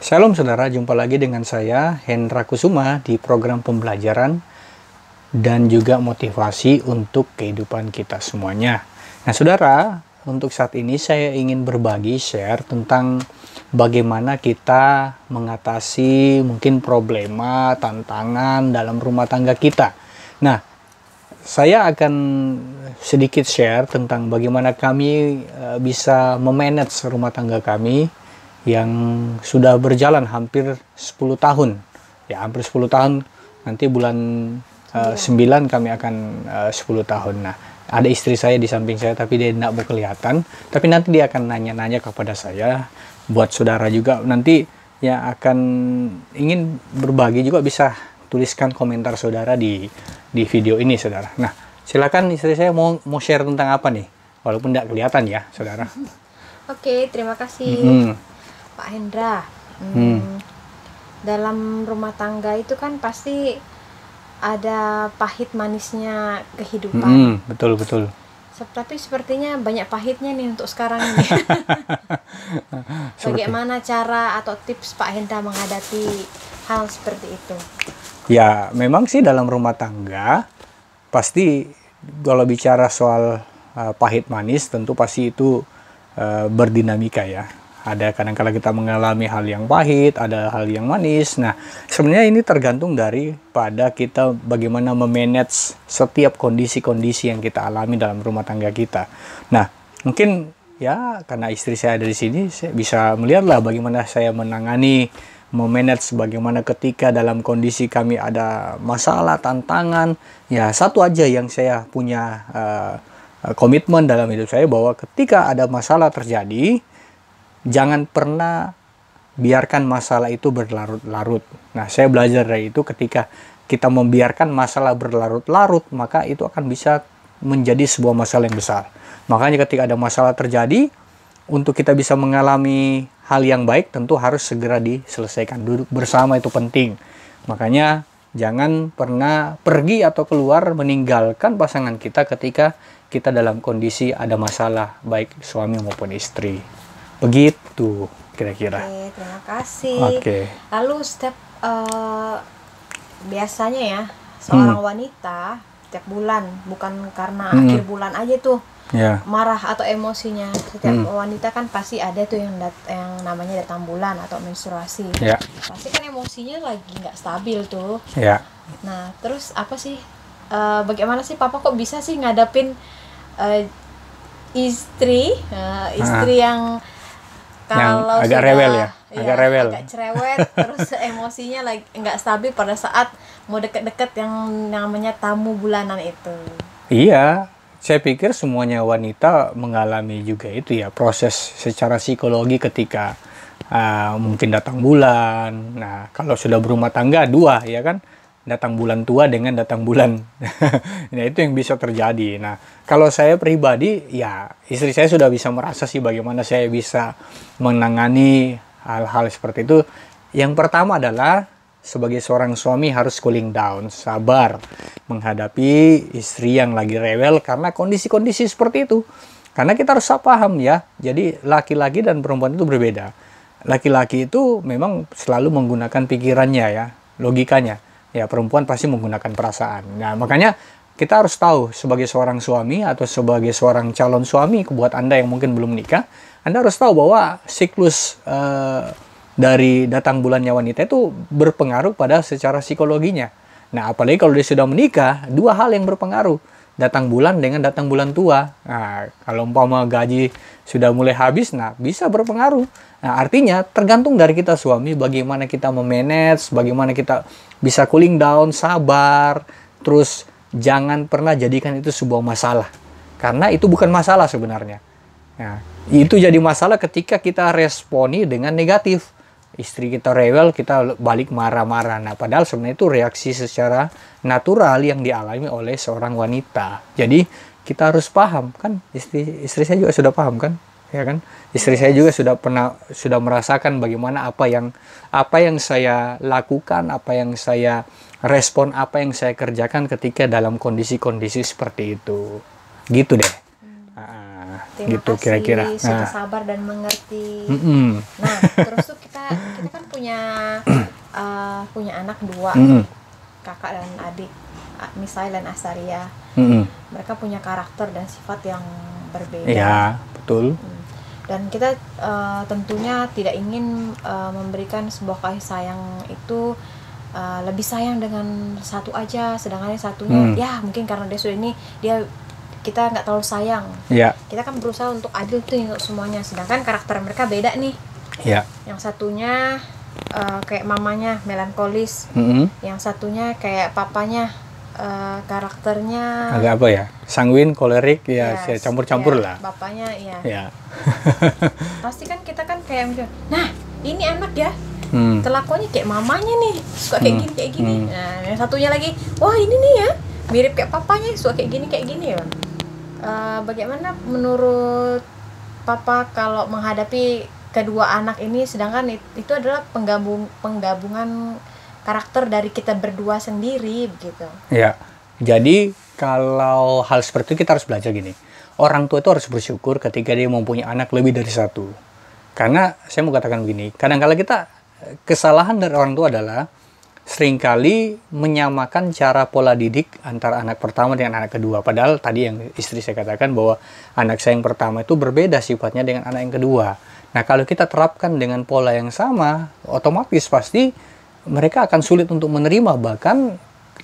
Shalom saudara, jumpa lagi dengan saya Hendra Kusuma di program pembelajaran dan juga motivasi untuk kehidupan kita semuanya. Nah saudara, untuk saat ini saya ingin berbagi share tentang bagaimana kita mengatasi mungkin problema, tantangan dalam rumah tangga kita. Nah, saya akan sedikit share tentang bagaimana kami bisa memanage rumah tangga kami yang sudah berjalan hampir 10 tahun. Ya, hampir 10 tahun. Nanti bulan 9 kami akan 10 tahun. Nah, ada istri saya di samping saya tapi dia tidak mau kelihatan. Tapi nanti dia akan nanya-nanya kepada saya. Buat saudara juga nanti yang akan ingin berbagi juga bisa tuliskan komentar saudara di video ini saudara. Nah, silakan istri saya mau share tentang apa nih? Walaupun tidak kelihatan ya saudara. Oke, terima kasih Pak Hendra. Dalam rumah tangga itu kan pasti ada pahit manisnya kehidupan. Betul. Tapi sepertinya banyak pahitnya nih untuk sekarang ini. Bagaimana cara atau tips Pak Hendra menghadapi hal seperti itu? Ya, memang sih dalam rumah tangga pasti kalau bicara soal pahit manis tentu pasti itu berdinamika ya. Ada kadang-kala kita mengalami hal yang pahit, ada hal yang manis. Nah, sebenarnya ini tergantung daripada kita bagaimana memanage setiap kondisi-kondisi yang kita alami dalam rumah tangga kita. Nah, mungkin ya karena istri saya ada di sini, saya bisa melihatlah bagaimana saya menangani, memanage bagaimana ketika dalam kondisi kami ada masalah, tantangan. Ya, satu aja yang saya punya komitmen dalam hidup saya bahwa ketika ada masalah terjadi, jangan pernah biarkan masalah itu berlarut-larut. Nah, saya belajar dari itu ketika kita membiarkan masalah berlarut-larut, maka itu akan bisa menjadi sebuah masalah yang besar. Makanya ketika ada masalah terjadi, untuk kita bisa mengalami hal yang baik, tentu harus segera diselesaikan. Duduk bersama itu penting. Makanya jangan pernah pergi atau keluar meninggalkan pasangan kita ketika kita dalam kondisi ada masalah, baik suami maupun istri. Begitu kira-kira. Oke, terima kasih. Oke. Lalu biasanya ya seorang wanita setiap bulan, bukan karena akhir bulan aja tuh marah atau emosinya. Setiap wanita kan pasti ada tuh yang namanya datang bulan atau menstruasi. Pasti kan emosinya lagi nggak stabil tuh. Nah, terus apa sih? Bagaimana sih Papa kok bisa sih ngadapin istri yang kalau agak rewel ya, agak cerewet, terus emosinya lagi nggak stabil pada saat mau deket-deket yang namanya tamu bulanan itu. Iya, saya pikir semuanya wanita mengalami juga itu ya, proses secara psikologi ketika mungkin datang bulan. Nah, kalau sudah berumah tangga dua ya kan, datang bulan tua dengan datang bulan. Nah, itu yang bisa terjadi. Nah, kalau saya pribadi, ya istri saya sudah bisa merasa sih bagaimana saya bisa menangani hal-hal seperti itu. Yang pertama adalah sebagai seorang suami harus cooling down, sabar menghadapi istri yang lagi rewel karena kondisi-kondisi seperti itu. Karena kita harus paham ya, jadi laki-laki dan perempuan itu berbeda. Laki-laki itu memang selalu menggunakan pikirannya ya, logikanya. Ya, perempuan pasti menggunakan perasaan. Nah, makanya kita harus tahu sebagai seorang suami atau sebagai seorang calon suami, buat Anda yang mungkin belum menikah, Anda harus tahu bahwa siklus dari datang bulannya wanita itu berpengaruh pada secara psikologinya. Nah, apalagi kalau dia sudah menikah, dua hal yang berpengaruh. Datang bulan dengan datang bulan tua. Nah, kalau umpama gaji sudah mulai habis, nah bisa berpengaruh. Nah, artinya tergantung dari kita suami bagaimana kita memanage, bagaimana kita bisa cooling down, sabar, terus jangan pernah jadikan itu sebuah masalah. Karena itu bukan masalah sebenarnya. Nah, itu jadi masalah ketika kita responi dengan negatif. Istri kita rewel, kita balik marah-marah. Nah, padahal sebenarnya itu reaksi secara natural yang dialami oleh seorang wanita. Jadi, kita harus paham kan, istri saya juga sudah paham kan? Ya kan? Istri saya juga sudah merasakan bagaimana apa yang saya lakukan, apa yang saya respon, apa yang saya kerjakan ketika dalam kondisi-kondisi seperti itu. Gitu deh. Terima gitu kasih, kira-kira. sudah sabar dan mengerti. Nah, terus tuh kita kita kan punya anak 2, kakak dan adik, Misail dan Asaria. Mereka punya karakter dan sifat yang berbeda. Ya, betul. Dan kita tentunya tidak ingin memberikan sebuah kasih sayang itu lebih sayang dengan satu aja, sedangkan yang satunya ya mungkin karena dia sudah ini, kita nggak terlalu sayang. Kita kan berusaha untuk adil tuh untuk semuanya, sedangkan karakter mereka beda nih. Yang satunya kayak mamanya melankolis, yang satunya kayak papanya karakternya agak apa ya, sanguin, kolerik, ya campur-campur lah. Bapaknya pasti kan kita kan kayak, nah ini anak ya, kelakuannya kayak mamanya nih, suka kayak gini. Nah yang satunya lagi, wah ini nih ya mirip kayak papanya, suka kayak gini ya. Bagaimana menurut Papa kalau menghadapi kedua anak ini, sedangkan itu adalah penggabungan karakter dari kita berdua sendiri begitu. Ya, jadi kalau hal seperti itu kita harus belajar gini. Orang tua itu harus bersyukur ketika dia mempunyai anak lebih dari satu. Karena saya mau katakan begini, kadang-kala kita kesalahan dari orang tua adalah seringkali menyamakan cara pola didik antara anak pertama dengan anak kedua. Padahal tadi yang istri saya katakan bahwa anak saya yang pertama itu berbeda sifatnya dengan anak yang kedua. Nah, kalau kita terapkan dengan pola yang sama, otomatis pasti mereka akan sulit untuk menerima. Bahkan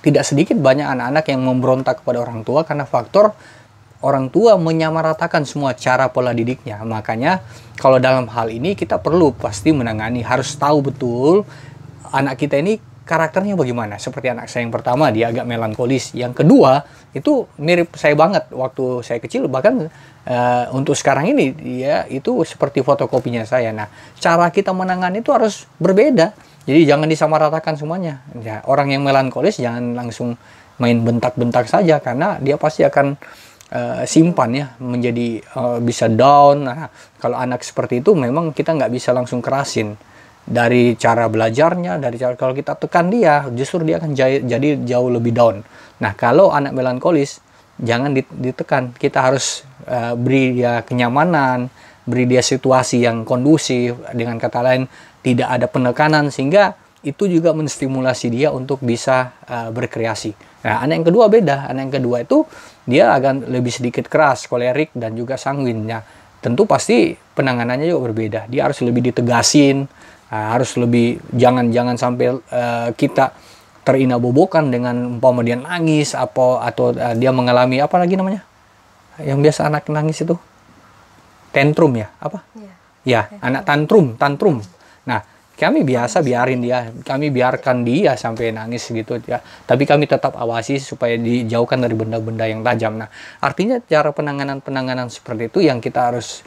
tidak sedikit banyak anak-anak yang memberontak kepada orang tua karena faktor orang tua menyamaratakan semua cara pola didiknya. Makanya kalau dalam hal ini kita perlu pasti menangani, harus tahu betul anak kita ini karakternya bagaimana. Seperti anak saya yang pertama, dia agak melankolis. Yang kedua, itu mirip saya banget waktu saya kecil. Bahkan untuk sekarang ini, dia itu seperti fotokopinya saya. Nah, cara kita menangani itu harus berbeda. Jadi jangan disamaratakan semuanya. Ya, orang yang melankolis jangan langsung main bentak-bentak saja, karena dia pasti akan simpan ya, menjadi bisa down. Nah, kalau anak seperti itu memang kita nggak bisa langsung kerasin. Dari cara belajarnya, dari cara kalau kita tekan dia, justru dia akan jadi jauh lebih down. Nah, kalau anak melankolis, jangan ditekan. Kita harus beri dia kenyamanan, beri dia situasi yang kondusif, dengan kata lain tidak ada penekanan, sehingga itu juga menstimulasi dia untuk bisa berkreasi. Nah, anak yang kedua beda. Anak yang kedua itu dia akan lebih sedikit keras, kolerik, dan juga sanguin. Nah, tentu pasti penanganannya juga berbeda. Dia harus lebih ditegasin, harus lebih jangan sampai kita terinabobokan dengan umpama dia nangis atau dia mengalami apa lagi namanya? Yang biasa anak nangis itu tantrum ya, apa? Ya, anak tantrum. Nah, kami biasa kami biarkan dia sampai nangis gitu ya. Tapi kami tetap awasi supaya dijauhkan dari benda-benda yang tajam. Nah, artinya cara penanganan seperti itu yang kita harus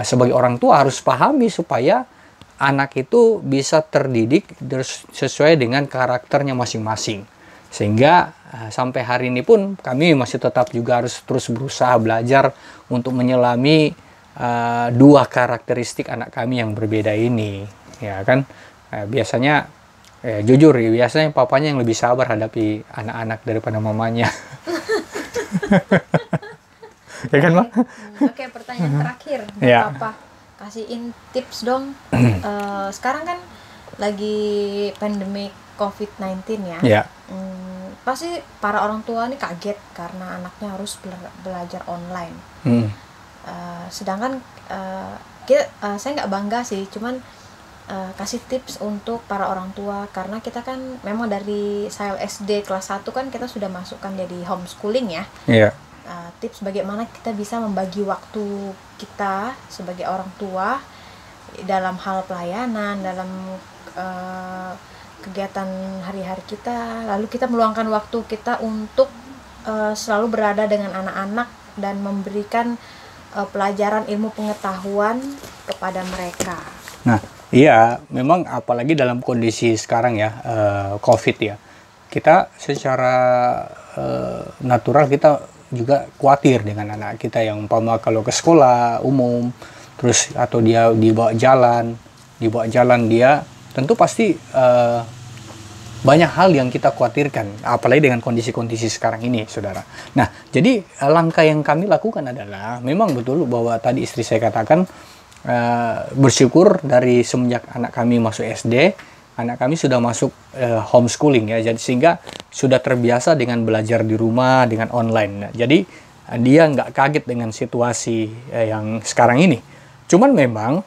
sebagai orang tua harus pahami supaya anak itu bisa terdidik sesuai dengan karakternya masing-masing. Sehingga sampai hari ini pun kami masih tetap juga harus terus berusaha belajar untuk menyelami dua karakteristik anak kami yang berbeda ini. Ya kan, biasanya jujur ya, biasanya papanya yang lebih sabar hadapi anak-anak daripada mamanya. Ya kan, Ma? Oke, pertanyaan terakhir buat Papa. Kasihin tips dong. Sekarang kan lagi pandemi COVID-19 ya. Pasti para orang tua nih kaget karena anaknya harus belajar online. Sedangkan saya nggak bangga sih, cuman kasih tips untuk para orang tua, karena kita kan memang dari saya SD kelas 1 kan kita sudah masukkan jadi homeschooling ya. Tips bagaimana kita bisa membagi waktu kita sebagai orang tua dalam hal pelayanan, dalam kegiatan hari-hari kita, lalu kita meluangkan waktu kita untuk selalu berada dengan anak-anak dan memberikan pelajaran ilmu pengetahuan kepada mereka. Nah, iya, memang apalagi dalam kondisi sekarang ya, COVID ya, kita secara natural kita juga khawatir dengan anak kita yang umpama kalau ke sekolah umum, terus atau dia dibawa jalan dia, tentu pasti banyak hal yang kita khawatirkan, apalagi dengan kondisi-kondisi sekarang ini, saudara. Nah, jadi langkah yang kami lakukan adalah, memang betul bahwa tadi istri saya katakan, bersyukur dari semenjak anak kami masuk SD, anak kami sudah masuk homeschooling ya, jadi sehingga sudah terbiasa dengan belajar di rumah dengan online. Nah, jadi dia nggak kaget dengan situasi yang sekarang ini. Cuman memang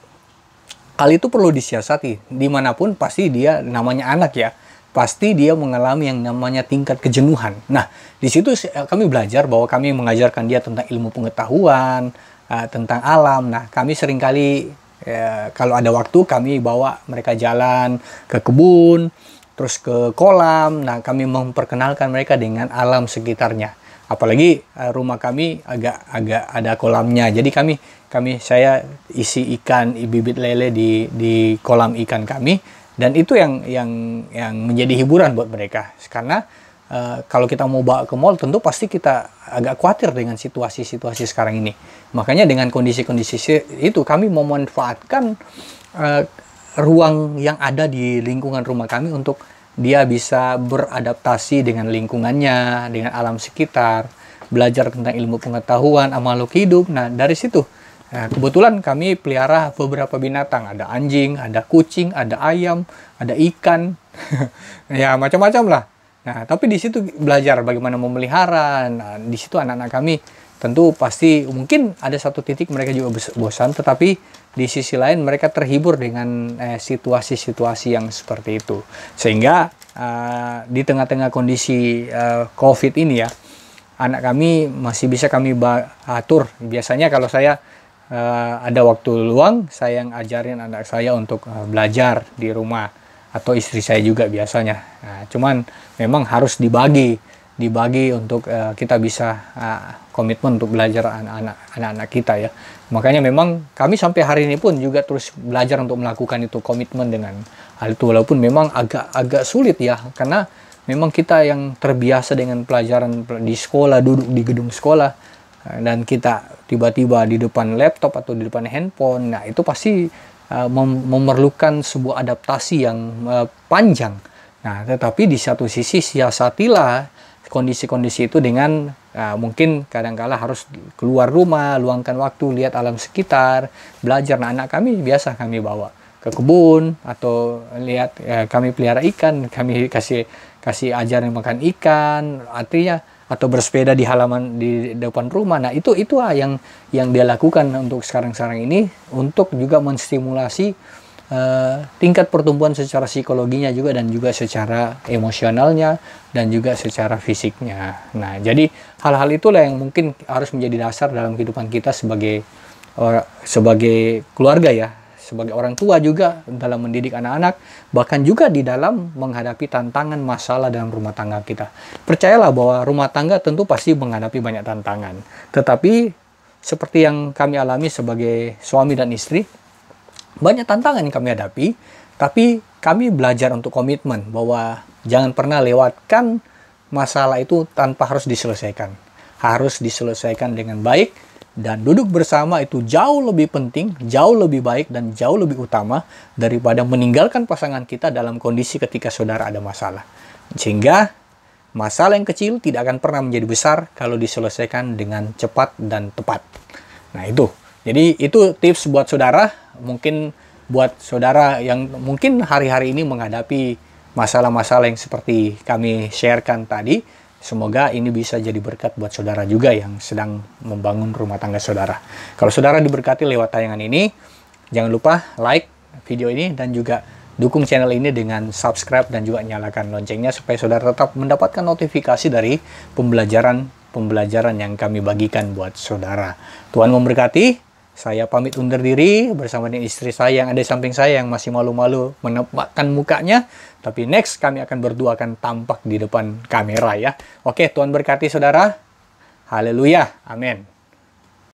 hal itu perlu disiasati. Dimanapun pasti dia namanya anak ya, pasti dia mengalami yang namanya tingkat kejenuhan. Nah, di situ kami belajar bahwa kami mengajarkan dia tentang ilmu pengetahuan, tentang alam. Nah, kami seringkali kalau ada waktu kami bawa mereka jalan ke kebun, terus ke kolam. Nah, kami memperkenalkan mereka dengan alam sekitarnya. Apalagi rumah kami agak ada kolamnya. Jadi saya isi ikan, bibit lele di kolam ikan kami. Dan itu yang menjadi hiburan buat mereka. Karena kalau kita mau bawa ke mall, tentu pasti kita agak khawatir dengan situasi-situasi sekarang ini. Makanya dengan kondisi-kondisi itu, kami memanfaatkan ruang yang ada di lingkungan rumah kami untuk dia bisa beradaptasi dengan lingkungannya, dengan alam sekitar, belajar tentang ilmu pengetahuan, makhluk hidup. Nah, dari situ kebetulan kami pelihara beberapa binatang. Ada anjing, ada kucing, ada ayam, ada ikan. Ya, macam-macam lah. Nah, tapi di situ belajar bagaimana memelihara. Nah, di situ anak-anak kami tentu pasti mungkin ada satu titik mereka juga bosan, tetapi di sisi lain mereka terhibur dengan situasi-situasi yang seperti itu. Sehingga di tengah-tengah kondisi COVID ini ya, anak kami masih bisa kami atur. Biasanya kalau saya ada waktu luang, saya yang ajarin anak saya untuk belajar di rumah, atau istri saya juga biasanya. Nah, cuman memang harus dibagi untuk kita bisa komitmen untuk belajar anak-anak kita ya. Makanya memang kami sampai hari ini pun juga terus belajar untuk melakukan itu, komitmen dengan hal itu, walaupun memang agak sulit ya, karena memang kita yang terbiasa dengan pelajaran di sekolah, duduk di gedung sekolah, dan kita tiba-tiba di depan laptop atau di depan handphone. Nah, itu pasti memerlukan sebuah adaptasi yang panjang. Nah, tetapi di satu sisi siasatilah kondisi-kondisi itu dengan mungkin kadang-kala harus keluar rumah, luangkan waktu, lihat alam sekitar, belajar. Nah, anak kami biasa kami bawa ke kebun, atau lihat kami pelihara ikan, kami kasih ajarin makan ikan, artinya atau bersepeda di halaman di depan rumah. Nah, itu yang dia lakukan untuk sekarang ini, untuk juga menstimulasi tingkat pertumbuhan secara psikologinya juga, dan juga secara emosionalnya, dan juga secara fisiknya. Nah, jadi hal-hal itulah yang mungkin harus menjadi dasar dalam kehidupan kita sebagai keluarga ya, sebagai orang tua juga dalam mendidik anak-anak, bahkan juga di dalam menghadapi tantangan masalah dalam rumah tangga kita. Percayalah bahwa rumah tangga tentu pasti menghadapi banyak tantangan. Tetapi seperti yang kami alami sebagai suami dan istri, banyak tantangan yang kami hadapi, tapi kami belajar untuk komitmen bahwa jangan pernah lewatkan masalah itu tanpa harus diselesaikan. Harus diselesaikan dengan baik, dan duduk bersama itu jauh lebih penting, jauh lebih baik, dan jauh lebih utama daripada meninggalkan pasangan kita dalam kondisi ketika saudara ada masalah. Sehingga masalah yang kecil tidak akan pernah menjadi besar kalau diselesaikan dengan cepat dan tepat. Nah, itu. Jadi itu tips buat saudara, mungkin buat saudara yang mungkin hari-hari ini menghadapi masalah-masalah yang seperti kami sharekan tadi. Semoga ini bisa jadi berkat buat saudara juga yang sedang membangun rumah tangga saudara. Kalau saudara diberkati lewat tayangan ini, jangan lupa like video ini, dan juga dukung channel ini dengan subscribe dan juga nyalakan loncengnya, supaya saudara tetap mendapatkan notifikasi dari pembelajaran yang kami bagikan buat saudara. Tuhan memberkati. Saya pamit undur diri bersama dengan istri saya yang ada di samping saya, yang masih malu-malu menampakkan mukanya. Tapi next kami akan berdua akan tampak di depan kamera ya. Oke, Tuhan berkati saudara. Haleluya. Amin.